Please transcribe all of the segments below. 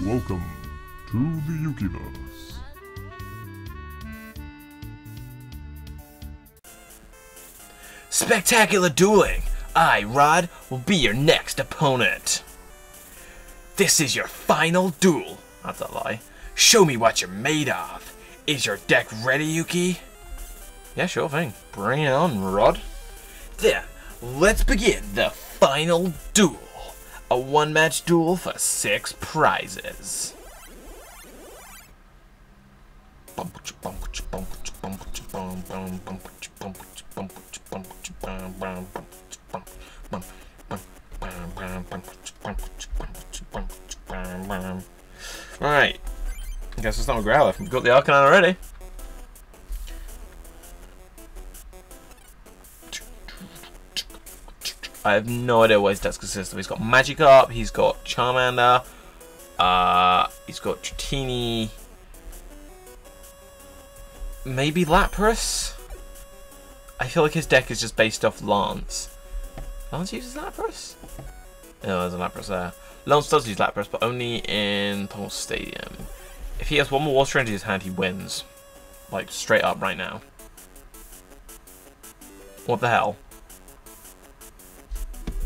Welcome to the Yukiverse. Spectacular dueling! I, Rod, will be your next opponent. This is your final duel. That's a lie. Show me what you're made of. Is your deck ready, Yuki? Yeah, sure thing. Bring it on, Rod. Then, let's begin the final duel. A one-match duel for 6 prizes. Right. I guess it's not a Growler. We've got the Arcanine already. I have no idea what his deck's consist of. He's got Magikarp, he's got Charmander, he's got Dratini, maybe Lapras? I feel like his deck is just based off Lance. Lance uses Lapras? No, there's a Lapras there. Lance does use Lapras, but only in Pokémon Stadium. If he has one more Water Energy in his hand, he wins. Like, straight up right now. What the hell?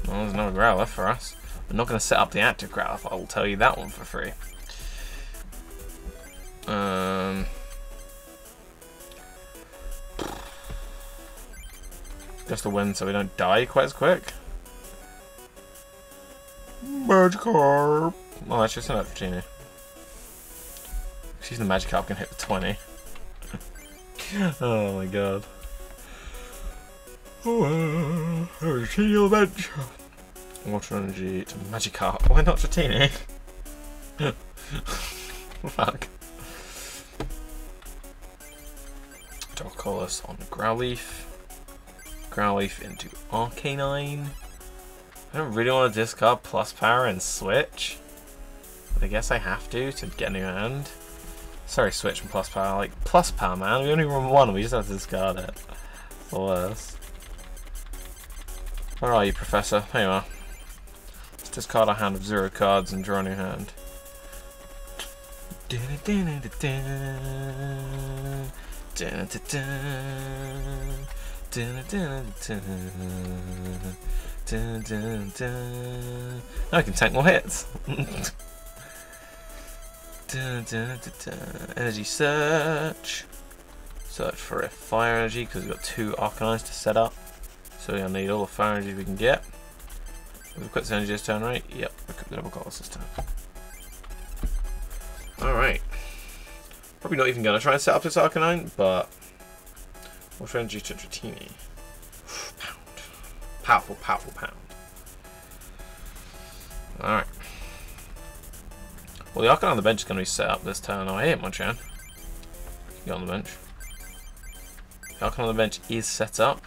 Well, there's no Growler for us. We're not going to set up the active Growler, I will tell you that one for free. Just to win so we don't die quite as quick. Magikarp! Oh, that's just an Dratini. She's the Magikarp can hit the 20. Oh my god. Oh, Dratini adventure. Water Energy to Magikarp. Why not Dratini? Fuck. Dark Colors on Growlithe. Growlithe into Arcanine. I don't really want to discard plus power and switch, but I guess I have to get a new hand. Sorry, switch and plus power. Like, plus power, man. We only run one, we just have to discard it. It's the worst. Where are you, Professor? There you are. Let's discard a hand of 0 cards and draw a new hand. Now I can tank more hits. Energy search. Search for a fire energy because we've got 2 Arcanines to set up. So we're going to need all the fire energy we can get. We've equipped energy this turn, right? Yep, we equipped the double colors this turn. Alright. Probably not even going to try and set up this Arcanine, but water energy to Dratini. Pound. Powerful, powerful pound. Alright. Well, the Arcanine on the bench is going to be set up this turn. Oh, I hit Monchan. Get on the bench. The Arcanine on the bench is set up.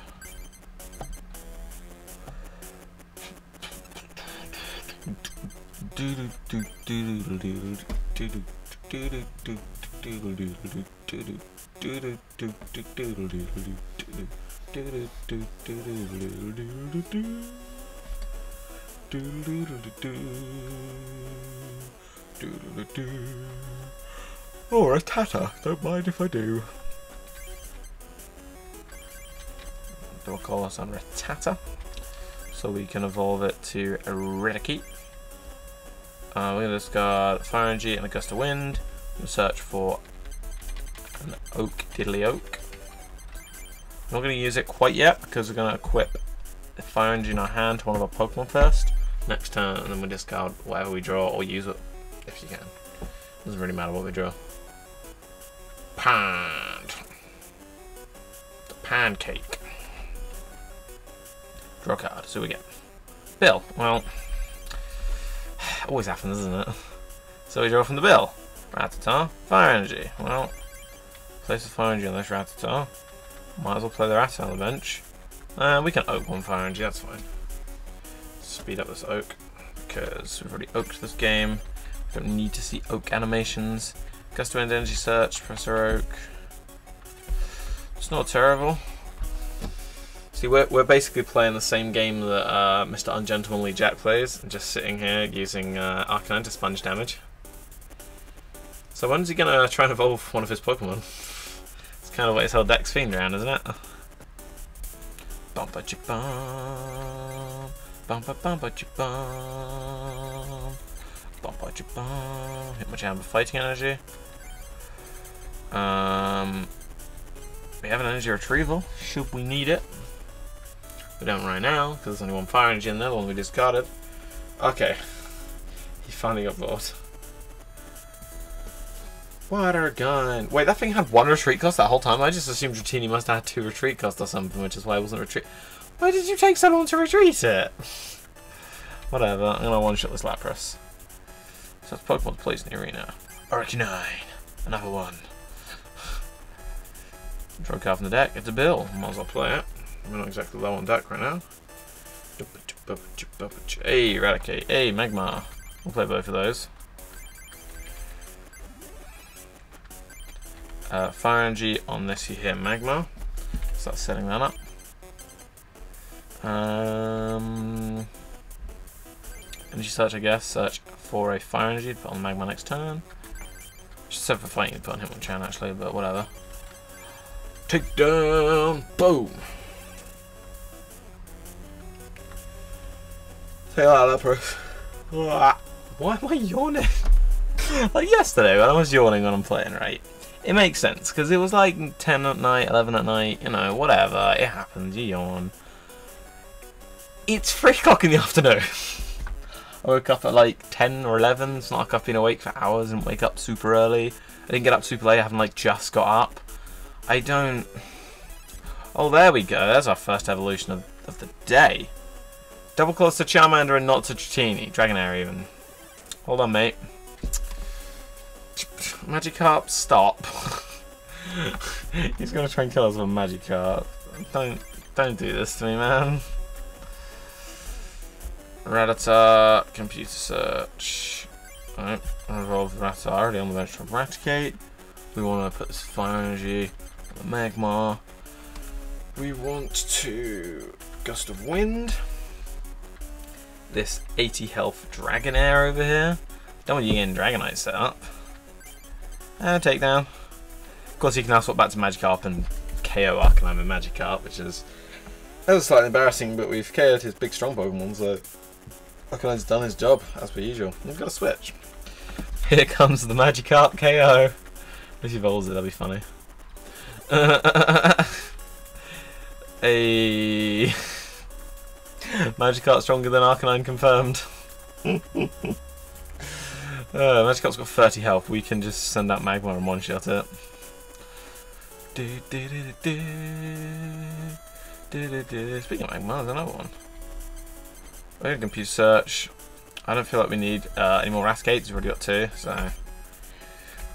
Or a Tata, don't mind if I do. Double call us on Rattata, so we can evolve it to Eradicate. We're going to discard Fire Energy and a Gust of Wind. We'll search for an Oak Diddly Oak. I'm not going to use it quite yet because we're going to equip the Fire Energy in our hand to one of our Pokemon first. Next turn, and then we discard whatever we draw or use it if you can. Doesn't really matter what we draw. Pand. The Pancake. Draw a card. So we get Bill. Well, always happens, isn't it? So we draw from the Bill. Rattata. Fire Energy. Well, place the Fire Energy on this Rattata. Might as well play the Rattata on the bench. We can Oak one Fire Energy, that's fine. Speed up this Oak, because we've already Oaked this game. Don't need to see Oak animations. Gust of Wind, Energy Search, Professor Oak. It's not terrible. See, we're basically playing the same game that Mr. Ungentlemanly Jack plays, and just sitting here using Arcanine to sponge damage. So when's he gonna try and evolve one of his Pokemon? It's kind of what his whole deck's themed around, isn't it? Bumpa chip bum, bumpa chip bum, bumpa chip bum. Hit much amber fighting energy. We have an energy retrieval, should we need it. We don't right now, because there's only one fire energy in there, the one we discarded. Okay. He finally got bored. Water gun. Wait, that thing had 1 retreat cost that whole time? I just assumed Dratini must have had 2 retreat cost or something, which is why it wasn't retreat. Why did you take so long to retreat it? Whatever, I'm gonna one-shot this Lapras. So that's Pokemon to place in the arena. Arcanine. Another one. Draw a card from the deck. It's a bill. Might as well play it. We're not exactly low on deck right now. Hey, Eradicate. Hey, Magmar. We'll play both of those. Fire energy on this here, Magmar. Start setting that up. Energy search, I guess. Search for a fire energy to put on Magmar next turn. Just set for fighting to put on Hitmonchan actually, but whatever. Take down, boom. Take that, Lapras. Why am I yawning? Like yesterday when I was yawning when I'm playing, right? It makes sense, because it was like 10 at night, 11 at night, you know, whatever. It happens, you yawn. It's 3 o'clock in the afternoon. I woke up at like 10 or 11. It's not like I've been awake for hours and wake up super early. I didn't get up super late, I haven't like just got up. I don't... Oh, there we go. There's our first evolution of the day. Double claws to Charmander and not to Dratini. Dragonair even. Hold on, mate. Magikarp, stop. He's gonna try and kill us with a Magikarp. Don't do this to me, man. Rattata, computer search. Alright, evolve Rattata already on the bench for Eradicate. We want to put this fire energy on the Magmar. We want to Gust of Wind. This 80 health Dragonair over here. Don't want you getting Dragonite set up. And takedown. Of course, you can now swap back to Magikarp and KO Arcanine with Magikarp, which is slightly embarrassing, but we've KO'd his big strong Pokemon, so Arcanine's done his job, as per usual. We've got to switch. Here comes the Magikarp KO. If he evolves it, that'd be funny. A Magikarp stronger than Arcanine confirmed. Magikarp's got 30 health. We can just send out Magmar and one-shot it. Speaking of Magmar, there's another one. We're going to computer search. I don't feel like we need any more Rasticates. We've already got 2, so...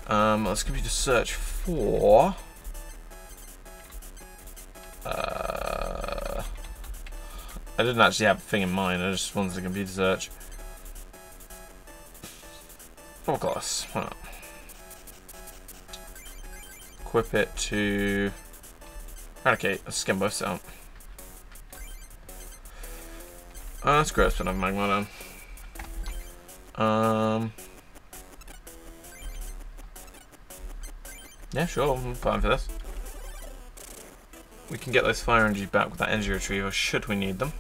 let's computer search for... I didn't actually have a thing in mind, I just wanted to computer search. Full class. Why not? Equip it to Eradicate. Let's skim both out. That's great, spin off Magmar then. Yeah, sure, I'm fine for this. We can get those fire energies back with that energy retriever should we need them.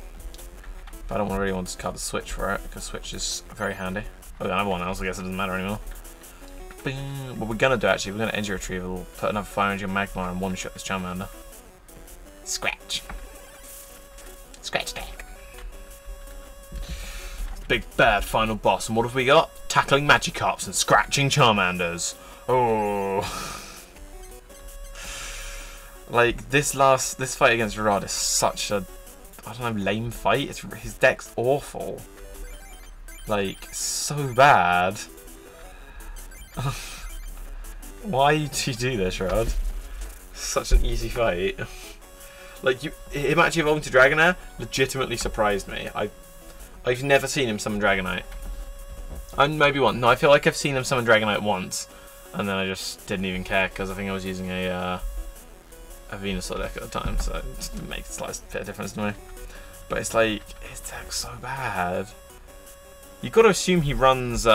But I don't really want to discard the switch for it, because switch is very handy. Oh, another one else, I guess it doesn't matter anymore. What we're gonna do actually, we're gonna energy retrieval, we'll put another fire energy on Magmar and one-shot this Charmander. Scratch. Scratch deck. Big bad final boss, and what have we got? Tackling Magikarps and scratching Charmanders. Oh. Like, this fight against Ronald is such a, I don't know, lame fight. His deck's awful. Like, so bad. Why do you do this, Rod? Such an easy fight. Like, him actually evolving to Dragonair legitimately surprised me. I've never seen him summon Dragonite. Maybe once. No, I feel like I've seen him summon Dragonite once, and then I just didn't even care because I think I was using a Venusaur deck at the time, so it didn't make a slight bit of difference to me. But it's like, his deck's so bad. You've got to assume he runs,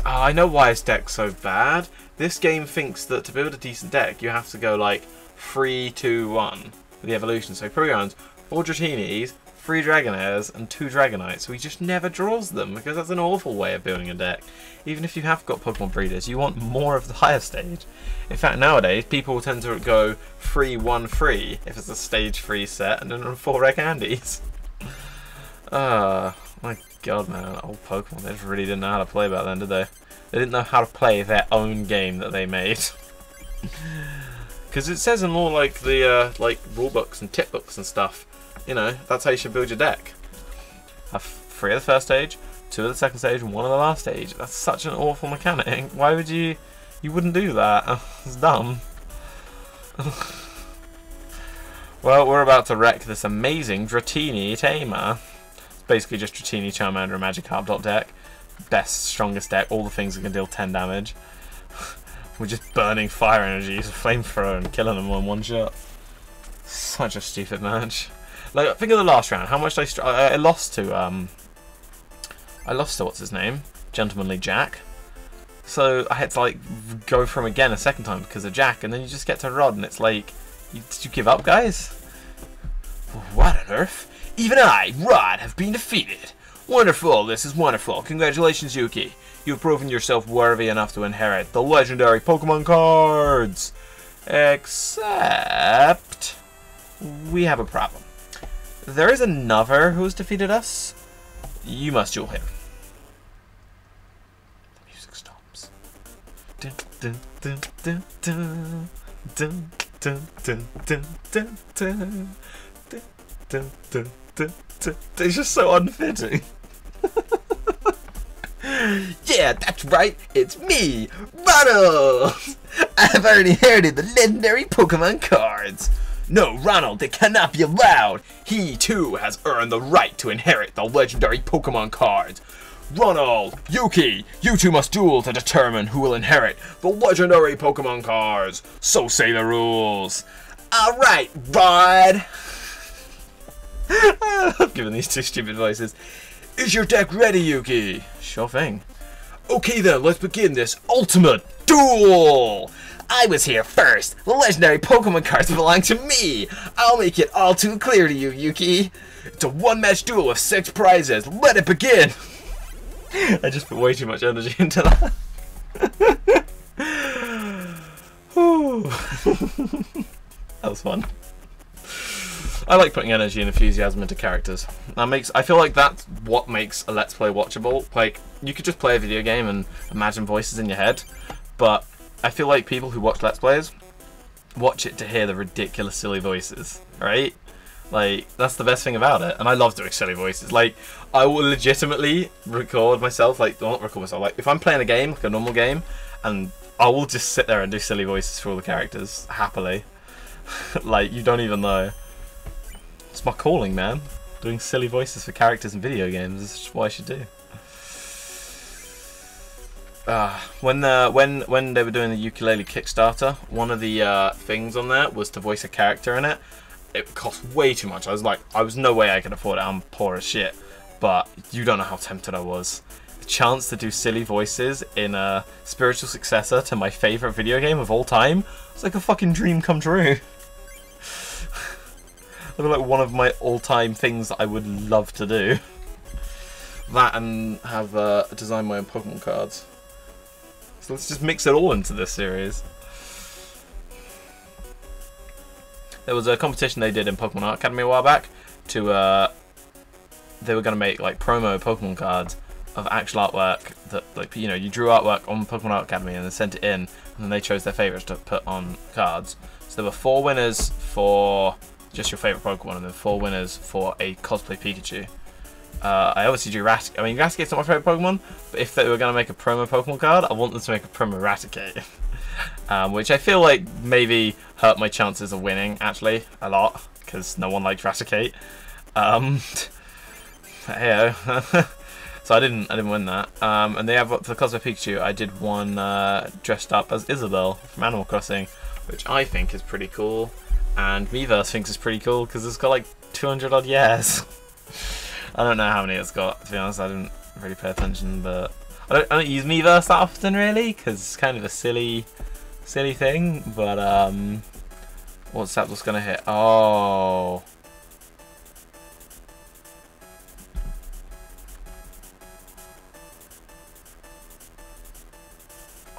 I know why this deck's so bad. This game thinks that to build a decent deck, you have to go like 3, 2, 1 with the evolution. So probably runs 4 Dratinis, 3 Dragonairs, and 2 Dragonites. So he just never draws them because that's an awful way of building a deck. Even if you have got Pokemon breeders, you want more of the higher stage. In fact, nowadays people tend to go 3, 1, 3 if it's a stage 3 set, and then 4 rare candies. My god, man, old Pokemon, they just really didn't know how to play back then, did they? They didn't know how to play their own game that they made. Because it says in all like the rule books and tip books and stuff, you know, that's how you should build your deck. Have 3 of the first stage, 2 of the second stage, and 1 of the last stage. That's such an awful mechanic. Why would you wouldn't do that? It's dumb. Well, we're about to wreck this amazing Dratini Tamer. It's basically just Dratini, Charmander, and Magikarp deck. Best, strongest deck, all the things that can deal 10 damage. We're just burning fire energy, use a flamethrower and killing them in one shot. Such a stupid match. Like, think of the last round. How much did I lost to what's his name? Gentlemanly Jack. So I had to like go for him again a second time because of Jack, and then you just get to Rod, and it's like, did you give up, guys? What on earth? Even I, Rod, have been defeated. Wonderful, this is wonderful. Congratulations, Yuki. You've proven yourself worthy enough to inherit the legendary Pokemon cards. Except we have a problem. There is another who has defeated us. You must duel him. The music stops. Dun, dun, dun, dun, dun, dun, dun, dun, dun, dun, dun, dun, dun, dun, dun. It's just so unfitting. Yeah, that's right, it's me, Ronald! I've already inherited the legendary Pokemon cards. No, Ronald, it cannot be allowed. He, too, has earned the right to inherit the legendary Pokemon cards. Ronald, Yuki, you two must duel to determine who will inherit the legendary Pokemon cards. So say the rules. Alright, Rod. I've given these two stupid voices. Is your deck ready, Yuki? Sure thing. Okay then, let's begin this ultimate duel! I was here first. The legendary Pokemon cards belong to me. I'll make it all too clear to you, Yuki. It's a one-match duel with 6 prizes. Let it begin! I just put way too much energy into that. That was fun. I like putting energy and enthusiasm into characters. I feel like that's what makes a Let's Play watchable. Like, you could just play a video game and imagine voices in your head, but I feel like people who watch Let's Plays watch it to hear the ridiculous, silly voices, right? Like, that's the best thing about it, and I love doing silly voices. Like, I will legitimately record myself, like, well, not record myself, like, if I'm playing a game, like a normal game, and I will just sit there and do silly voices for all the characters, happily. Like, you don't even know. It's my calling, man. Doing silly voices for characters in video games is just what I should do. When they were doing the ukulele Kickstarter, one of the things on there was to voice a character in it. It cost way too much. I was no way I could afford it. I'm poor as shit. But you don't know how tempted I was. The chance to do silly voices in a spiritual successor to my favourite video game of all time, it's like a fucking dream come true. Like one of my all-time things that I would love to do. That and have design my own Pokemon cards. So let's just mix it all into this series. There was a competition they did in Pokemon Art Academy a while back to they were going to make like promo Pokemon cards of actual artwork that, like, you know, you drew artwork on Pokemon Art Academy and then sent it in, and then they chose their favourites to put on cards. So there were 4 winners for just your favourite Pokemon, and then 4 winners for a cosplay Pikachu. I obviously drew Raticate. I mean, Raticate's not my favourite Pokemon, but if they were going to make a promo Pokemon card, I want them to make a promo Raticate. Which I feel like maybe hurt my chances of winning, actually, a lot, because no one liked Raticate. Hey-oh. So I didn't win that. And they have, for the cosplay Pikachu, I did one dressed up as Isabelle from Animal Crossing, which I think is pretty cool. And Miiverse thinks it's pretty cool because it's got like 200 odd years. I don't know how many it's got, to be honest. I didn't really pay attention, but I don't use Miiverse that often, really, because it's kind of a silly thing. But what's Zapdos gonna hit? Oh.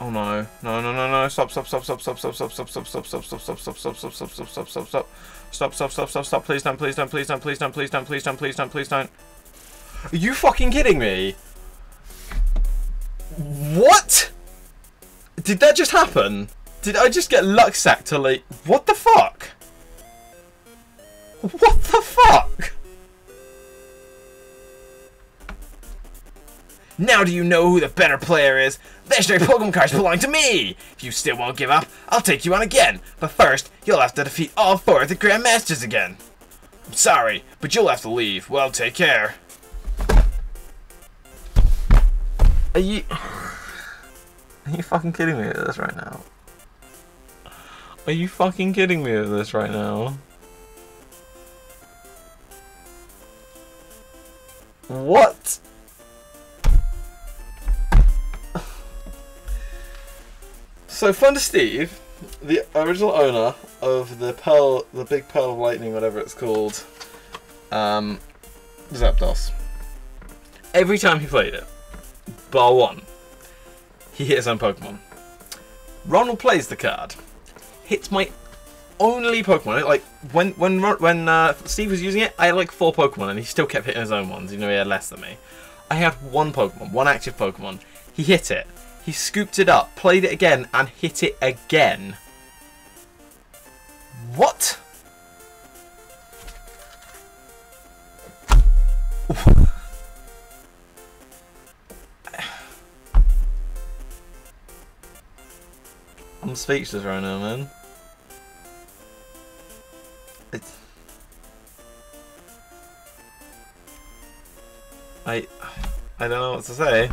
Oh no. No. Stop. Please don't. Are you fucking kidding me? What? Did that just happen? Did I just get luck sacked to like... What the fuck? What the fuck? Now do you know who the better player is? Legendary Pokemon cards belong to me! If you still won't give up, I'll take you on again. But first, you'll have to defeat all 4 of the Grandmasters again. I'm sorry, but you'll have to leave. Well, take care. Are you fucking kidding me with this right now? Are you fucking kidding me with this right now? What? So Thunder Steve, the original owner of the big Pearl of Lightning, whatever it's called, Zapdos. Every time he played it, bar one, he hit his own Pokemon. Ronald plays the card, hits my only Pokemon. Like when Steve was using it, I had like 4 Pokemon, and he still kept hitting his own ones. You know, he had less than me. I had 1 Pokemon, 1 active Pokemon. He hit it. He scooped it up, played it again, and hit it again. What? I'm speechless right now, man. I don't know what to say.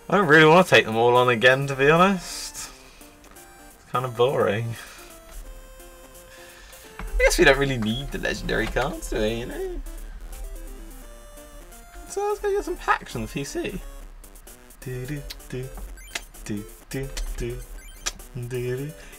I don't really want to take them all on again, to be honest. It's kind of boring. I guess we don't really need the legendary cards, do we, you know? So let's go get some packs on the PC.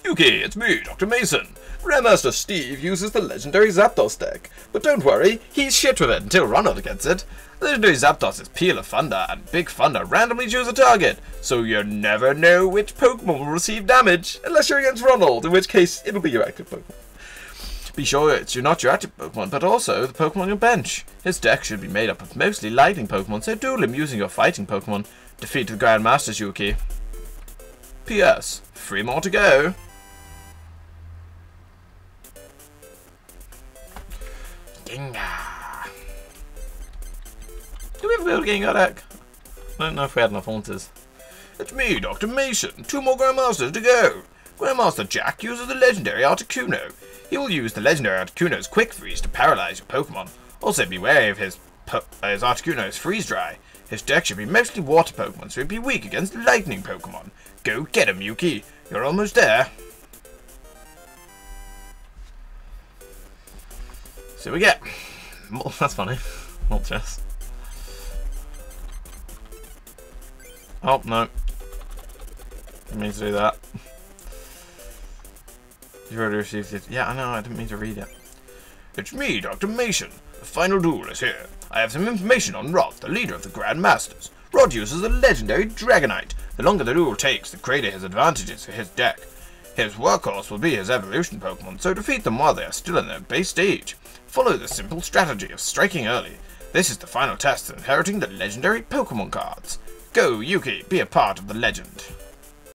Yuki, it's me, Dr. Mason. Grandmaster Steve uses the legendary Zapdos deck, but don't worry, he's shit with it until Ronald gets it. Legendary Zapdos' Peal of Thunder and Big Thunder randomly choose a target, so you never know which Pokemon will receive damage, unless you're against Ronald, in which case it'll be your active Pokemon. Be sure it's not your active Pokemon, but also the Pokemon on your bench. His deck should be made up of mostly lightning Pokemon, so duel him using your fighting Pokemon. Defeat the Grandmasters, Yuki. P.S. 3 more to go. Gengar. Do we ever build a Gengar deck? I don't know if we had enough Haunters. It's me, Dr. Mason. 2 more Grandmasters to go. Grandmaster Jack uses the legendary Articuno. He will use the legendary Articuno's Quick Freeze to paralyze your Pokemon. Also be wary of his Articuno's Freeze Dry. His deck should be mostly water Pokemon, so he'd be weak against lightning Pokemon. Go get him, Yuki. You're almost there. So we get... That's funny. Moltres. Oh, no. Didn't mean to do that. You've already received it. Yeah, I know, I didn't mean to read it. It's me, Dr. Mason. The final duel is here. I have some information on Rod, the leader of the Grandmasters. Rod uses the legendary Dragonite. The longer the duel takes, the greater his advantages for his deck. His workhorse will be his evolution Pokemon, so defeat them while they are still in their base stage. Follow the simple strategy of striking early. This is the final test of inheriting the legendary Pokemon cards. Go, Yuki, be a part of the legend.